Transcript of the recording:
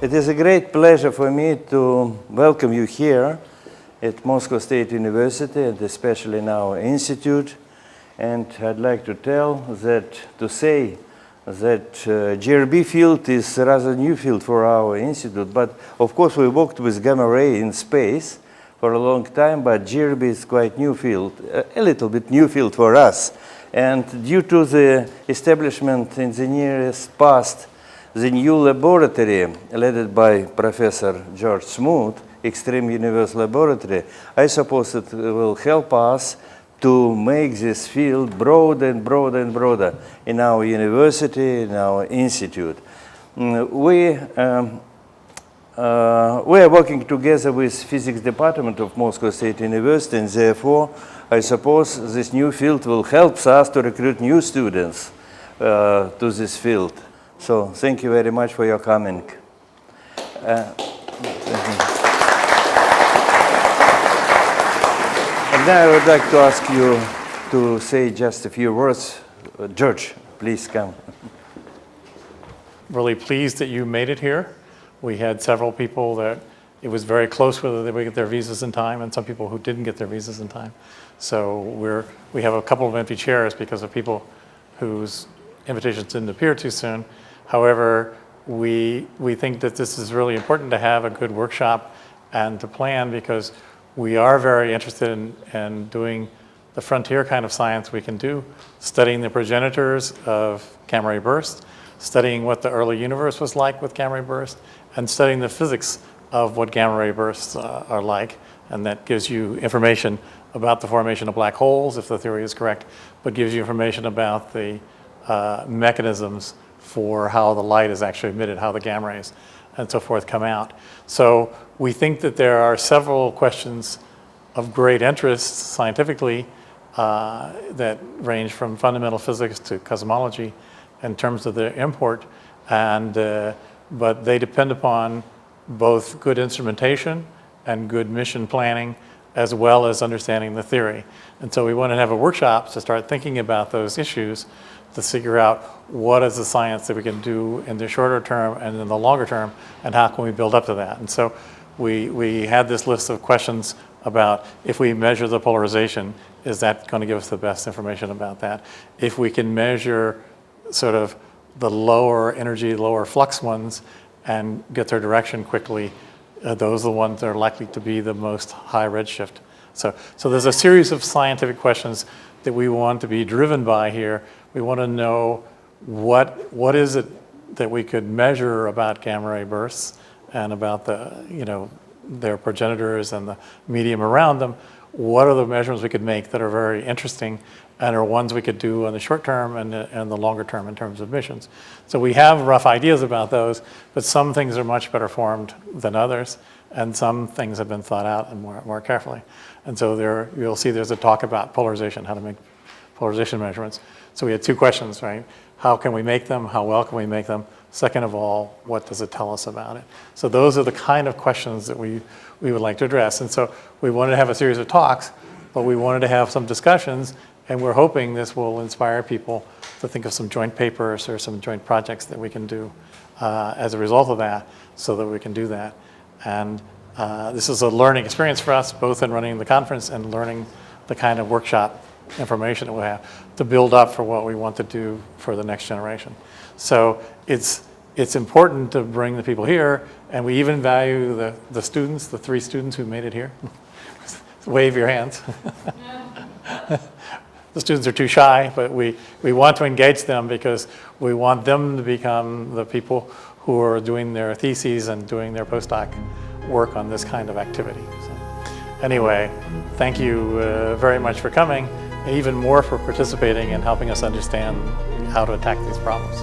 It is a great pleasure for me to welcome you here at Moscow State University and especially in our institute. And I'd like to say that GRB field is a rather new field for our institute, but of course we worked with gamma ray in space for a long time, but GRB is quite new field, a little bit new field for us. And due to the establishment in the nearest past, the new laboratory led by Professor George Smoot, Extreme Universe Laboratory, I suppose it will help us to make this field broader and broader and broader in our university, in our institute. We are working together with Physics Department of Moscow State University, and therefore I suppose this new field will help us to recruit new students to this field. So thank you very much for your coming. And now I would like to ask you to say just a few words. George, please come. Really pleased that you made it here. We had several people that it was very close whether they would get their visas in time, and some people who didn't get their visas in time. So we have a couple of empty chairs because of people whose invitations didn't appear too soon. However, we think that this is really important to have a good workshop and to plan, because we are very interested in doing the frontier kind of science we can do, studying the progenitors of gamma ray bursts, studying what the early universe was like with gamma ray bursts, and studying the physics of what gamma ray bursts are like. And that gives you information about the formation of black holes, if the theory is correct, but gives you information about the mechanisms for how the light is actually emitted, how the gamma rays and so forth come out. So we think that there are several questions of great interest scientifically that range from fundamental physics to cosmology in terms of their import, but they depend upon both good instrumentation and good mission planning, as well as understanding the theory. And so we want to have a workshop to start thinking about those issues, to figure out what is the science that we can do in the shorter term and in the longer term, and how can we build up to that. And so we had this list of questions about, if we measure the polarization, is that going to give us the best information about that? If we can measure sort of the lower energy, lower flux ones and get their direction quickly, those are the ones that are likely to be the most high redshift. So there's a series of scientific questions that we want to be driven by here. We want to know what is it that we could measure about gamma ray bursts and about their progenitors and the medium around them. What are the measurements we could make that are very interesting and are ones we could do in the short term and the longer term in terms of missions? So we have rough ideas about those, but some things are much better formed than others, and some things have been thought out and more carefully. And so you'll see there's a talk about polarization, how to make polarization measurements. So we had two questions, right? How can we make them? How well can we make them? Second of all, what does it tell us about it? So those are the kind of questions that we would like to address. And so we wanted to have a series of talks, but we wanted to have some discussions, and we're hoping this will inspire people to think of some joint papers or some joint projects that we can do as a result of that, so that we can do that. And this is a learning experience for us, both in running the conference and learning the kind of workshop information that we have to build up for what we want to do for the next generation. So it's important to bring the people here, and we even value the students, the 3 students who made it here. Wave your hands. The students are too shy, but we want to engage them because we want them to become the people who are doing their theses and doing their postdoc work on this kind of activity. So anyway, thank you very much for coming, and even more for participating and helping us understand how to attack these problems.